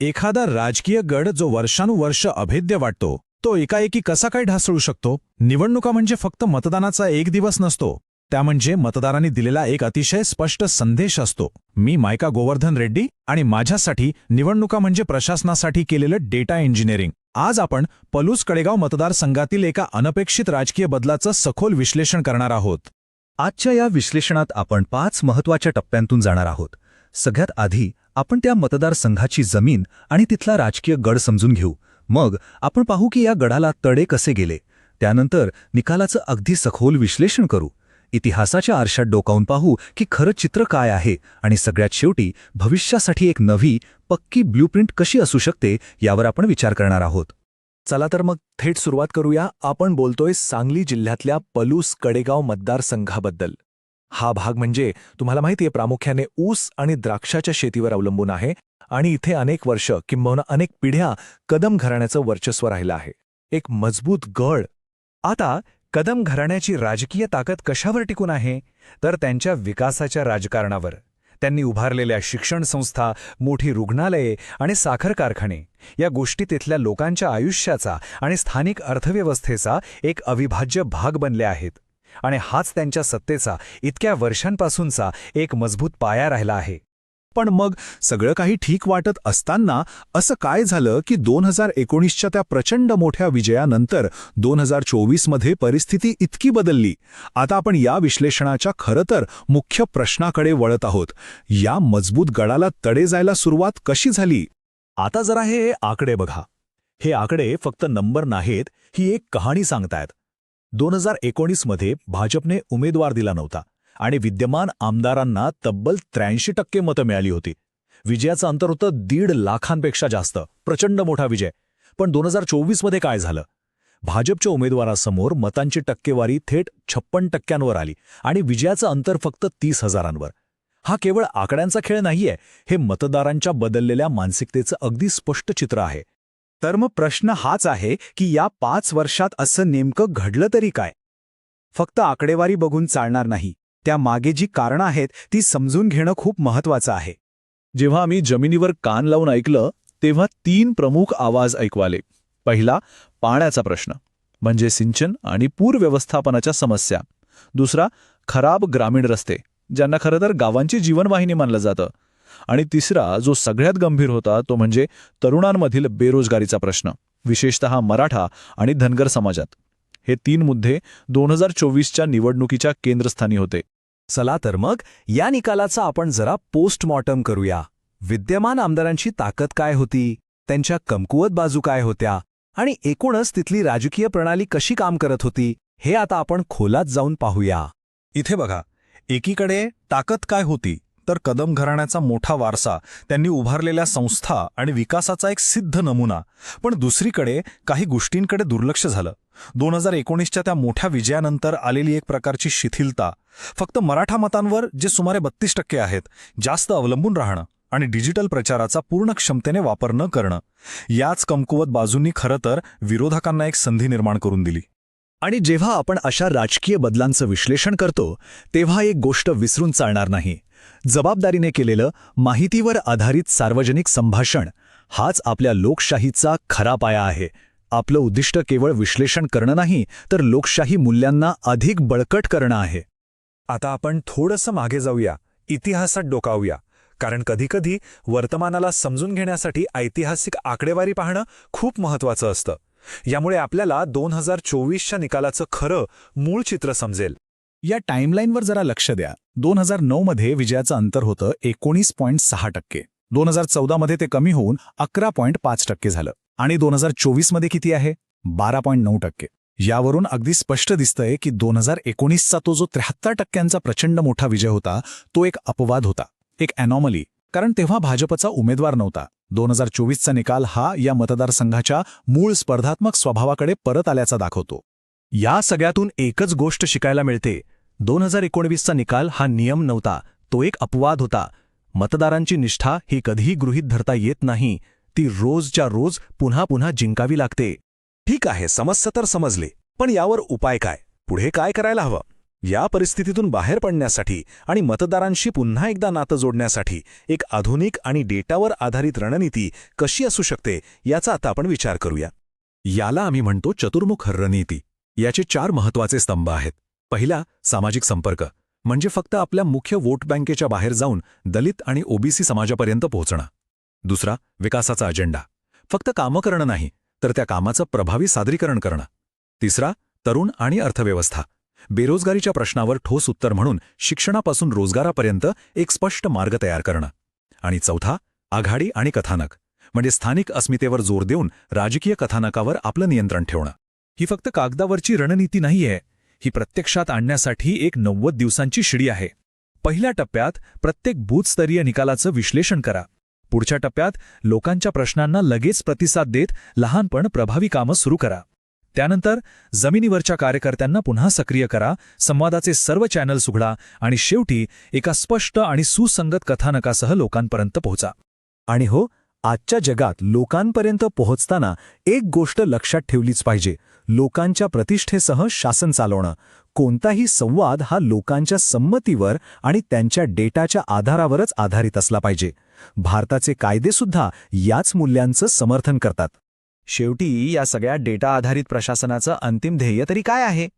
एखादा राजकीय गड जो वर्षानुवर्ष अभेद्य वाटतो तो एकाएकी कसा काय ढासळू शकतो? निवडणुका म्हणजे फक्त मतदानाचा एक दिवस नसतो, त्या म्हणजे मतदारांनी दिलेला एक अतिशय स्पष्ट संदेश असतो. मी मायका गोवर्धन रेड्डी आणि माझ्यासाठी निवडणुका म्हणजे प्रशासनासाठी केलेलं डेटा इंजिनिअरिंग. आज आपण पलूस कडेगाव मतदारसंघातील एका अनपेक्षित राजकीय बदलाचं सखोल विश्लेषण करणार आहोत. आजच्या या विश्लेषणात आपण 5 महत्त्वाच्या टप्प्यांतून जाणार आहोत. सगळ्यात आधी आपण त्या मतदारसंघाची जमीन आणि तिथला राजकीय गड समजून घेऊ. मग आपण पाहू की या गडाला तडे कसे गेले. त्यानंतर निकालाचं अगदी सखोल विश्लेषण करू. इतिहासाच्या आरशात डोकावून पाहू की खरं चित्र काय आहे आणि सगळ्यात शेवटी भविष्यासाठी एक नवी पक्की ब्ल्यूप्रिंट कशी असू शकते यावर आपण विचार करणार आहोत. चला तर मग थेट सुरुवात करूया. आपण बोलतोय सांगली जिल्ह्यातल्या पलूस कडेगाव मतदारसंघाबद्दल. हा भाग म्हणजे तुम्हाला माहितीये प्रामुख्याने ऊस आणि द्राक्षाच्या शेतीवर अवलंबून आहे आणि इथे अनेक वर्ष किंबहुना अनेक पिढ्या कदम घराण्याचं वर्चस्व राहिलं आहे. एक मजबूत गड. आता कदम घराण्याची राजकीय ताकद कशावर टिकून आहे? तर त्यांच्या विकासाच्या राजकारणावर. त्यांनी उभारलेल्या शिक्षण संस्था, मोठी रुग्णालये आणि साखर कारखाने या गोष्टी तिथल्या लोकांच्या आयुष्याचा आणि स्थानिक अर्थव्यवस्थेचा एक अविभाज्य भाग बनले आहेत. आणि हाच त्यांच्या सत्तेचा इतक्या वर्षांपासूनचा एक मजबूत पाया राहिला आहे. पण मग सगळं काही ठीक वाटत असताना असं काय झालं की 2019च्या त्या प्रचंड मोठ्या विजयानंतर 2024मध्ये परिस्थिती इतकी बदलली? आता आपण या विश्लेषणाच्या खरं तर मुख्य प्रश्नाकडे वळत आहोत. या मजबूत गडाला तडे जायला सुरुवात कशी झाली? आता जरा हे आकडे बघा. हे आकडे फक्त नंबर नाहीत, ही एक कहाणी सांगतायत. 2019मध्ये भाजपने उमेदवार दिला नव्हता आणि विद्यमान आमदारांना तब्बल 83% मतं मिळाली होती. विजयाचं अंतर होतं 1.5 लाखांपेक्षा जास्त. प्रचंड मोठा विजय. पण 2024मध्ये काय झालं? भाजपच्या उमेदवारासमोर मतांची टक्केवारी थेट 56%वर आली आणि विजयाचं अंतर फक्त 30,000वर. हा केवळ आकड्यांचा खेळ नाहीये, हे मतदारांच्या बदललेल्या मानसिकतेचं अगदी स्पष्ट चित्र आहे. तर मग प्रश्न हाच आहे की या 5 वर्षात असं नेमकं घडलं तरी काय? फक्त आकडेवारी बघून चालणार नाही. त्या मागे जी कारणं आहेत ती समजून घेणं खूप महत्त्वाचं आहे. जेव्हा आम्ही जमिनीवर कान लावून ऐकलं तेव्हा 3 प्रमुख आवाज ऐकू आले. पहिला, पाण्याचा प्रश्न म्हणजे सिंचन आणि पूर व्यवस्थापनाच्या समस्या. दुसरा, खराब ग्रामीण रस्ते, ज्यांना खरं तर गावांची जीवनवाहिनी मानलं जातं. आणि तिसरा, जो सगळ्यात गंभीर होता, तो म्हणजे तरुणांमधील बेरोजगारीचा प्रश्न, विशेषतः मराठा आणि धनगर समाजात. हे 3 मुद्दे 2024च्या निवडणुकीच्या केंद्रस्थानी होते. चला तर मग या निकालाचा आपण जरा पोस्टमॉर्टम करूया. विद्यमान आमदारांची ताकद काय होती, त्यांच्या कमकुवत बाजू काय होत्या आणि एकूणच तिथली राजकीय प्रणाली कशी काम करत होती, हे आता आपण खोलात जाऊन पाहूया. इथे बघा, एकीकडे ताकद काय होती तर कदम घराण्याचा मोठा वारसा, त्यांनी उभारलेल्या संस्था आणि विकासाचा एक सिद्ध नमुना. पण दुसरीकडे काही गोष्टींकडे दुर्लक्ष झालं. 2019च्या त्या मोठ्या विजयानंतर आलेली एक प्रकारची शिथिलता, फक्त मराठा मतांवर जे सुमारे 32% आहेत जास्त अवलंबून राहणं आणि डिजिटल प्रचाराचा पूर्ण क्षमतेने वापर न करणं, याच कमकुवत बाजूंनी खरं तर विरोधकांना एक संधी निर्माण करून दिली. आणि जेव्हा आपण अशा राजकीय बदलांचं विश्लेषण करतो तेव्हा एक गोष्ट विसरून चालणार नाही. जबाबदारीने केलेलं माहितीवर आधारित सार्वजनिक संभाषण हाच आपल्या लोकशाहीचा खरा पाया आहे. आपलं उद्दिष्ट केवळ विश्लेषण करणं नाही, तर लोकशाही मूल्यांना अधिक बळकट करणं आहे. आता आपण थोडंसं मागे जाऊया, इतिहासात डोकावूया. कारण कधीकधी वर्तमानाला समजून घेण्यासाठी ऐतिहासिक आकडेवारी पाहणं खूप महत्त्वाचं असतं. यामुळे आपल्याला 2024च्या निकालाचं खरं मूळ चित्र समजेल. या टाईमलाईनवर जरा लक्ष द्या. 2009मध्ये विजयाचं अंतर होतं 19.6%. 2014मध्ये ते कमी होऊन 11.5% झालं आणि 2024मध्ये किती आहे? 12.9%. यावरून अगदी स्पष्ट दिसतंय की 2019चा तो जो 73%चा प्रचंड मोठा विजय होता तो एक अपवाद होता, एक ॲनॉमली. कारण तेव्हा भाजपचा उमेदवार नव्हता. 2024चा निकाल हा या मतदारसंघाच्या मूळ स्पर्धात्मक स्वभावाकडे परत आल्याचा दाखवतो. या सगळ्यातून एकच गोष्ट शिकायला मिळते. 2019चा निकाल हा नियम नव्हता, तो एक अपवाद होता. मतदारांची निष्ठा ही कधीही गृहीत धरता येत नाही, ती रोजच्या रोज पुन्हा पुन्हा जिंकावी लागते. ठीक आहे, समस्या तर समजली, पण यावर उपाय काय? पुढे काय करायला हवं? या परिस्थितीतून बाहेर पडण्यासाठी आणि मतदारांशी पुन्हा एकदा नातं जोडण्यासाठी एक आधुनिक आणि डेटावर आधारित रणनीती कशी असू शकते याचा आता आपण विचार करूया. याला आम्ही म्हणतो चतुर्मुख रणनीती. याचे 4 महत्वाचे स्तंभ आहेत. पहिला, सामाजिक संपर्क, म्हणजे फक्त आपल्या मुख्य वोट बँकेच्या बाहेर जाऊन दलित आणि ओबीसी समाजापर्यंत पोहोचणं. दुसरा, विकासाचा अजेंडा, फक्त कामं करणं नाही, तर त्या कामाचं प्रभावी सादरीकरण करणं. तिसरा, तरुण आणि अर्थव्यवस्था, बेरोजगारीच्या प्रश्नावर ठोस उत्तर म्हणून शिक्षणापासून रोजगारापर्यंत एक स्पष्ट मार्ग तयार करणं. आणि चौथा, आघाडी आणि कथानक, म्हणजे स्थानिक अस्मितेवर जोर देऊन राजकीय कथानकावर आपलं नियंत्रण ठेवणं. ही फक्त कागदावरची रणनीती नाहीये, ही प्रत्यक्षात आणण्यासाठी एक 90 दिवसांची शिडी आहे. पहिल्या टप्प्यात प्रत्येक बूथस्तरीय निकालाचं विश्लेषण करा. पुढच्या टप्प्यात लोकांच्या प्रश्नांना लगेच प्रतिसाद देत लहान पण प्रभावी कामं सुरू करा. त्यानंतर जमिनीवरच्या कार्यकर्त्यांना पुन्हा सक्रिय करा, संवादाचे सर्व चॅनल्स उघडा आणि शेवटी एका स्पष्ट आणि सुसंगत कथानकासह लोकांपर्यंत पोहोचा. आणि हो, आजच्या जगात लोकांपर्यंत पोहोचताना एक गोष्ट लक्षात ठेवलीच पाहिजे: लोकांच्या प्रतिष्ठेसह शासन चालवणं. कोणताही संवाद हा लोकांच्या संमतीवर आणि त्यांच्या डेटाच्या आधारावरच आधारित असला पाहिजे. भारताचे कायदेसुद्धा याच मूल्यांचं समर्थन करतात. शेवटी या सगळ्या डेटा आधारित प्रशासनाचं अंतिम ध्येय तरी काय आहे?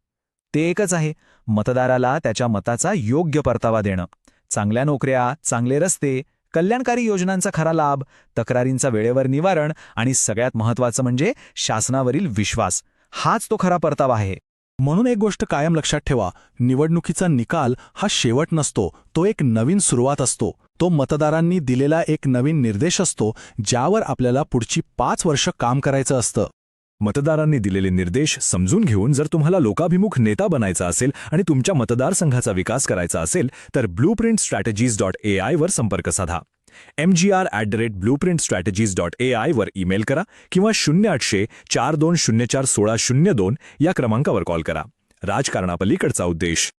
ते एकच आहे: मतदाराला त्याच्या मताचा योग्य परतावा देणं. चांगल्या नोकऱ्या, चांगले रस्ते, कल्याणकारी योजनांचा खरा लाभ, तक्रारींचा वेळेवर निवारण आणि सगळ्यात महत्त्वाचं म्हणजे शासनावरील विश्वास, हाच तो खरा परतावा आहे. म्हणून एक गोष्ट कायम लक्षात ठेवा: निवडणुकीचा निकाल हा शेवट नसतो, तो एक नवीन सुरुवात असतो. तो मतदारांनी दिलेला एक नवीन निर्देश असतो, ज्यावर आपल्याला पुढची 5 वर्ष काम करायचं असतं. मतदारांनी दिलेले निर्देश समजून घेऊन जर तुम्हाला लोकाभिमुख नेता बनायचा असेल आणि तुमच्या मतदारसंघाचा विकास करायचा असेल तर blueprintstrategies.ai वर संपर्क साधा. mgr@blueprintstrategies.ai वर ईमेल करा किंवा 0800 4204 1602 या क्रमांकावर कॉल करा. राजकारणापलीकडचा उद्देश.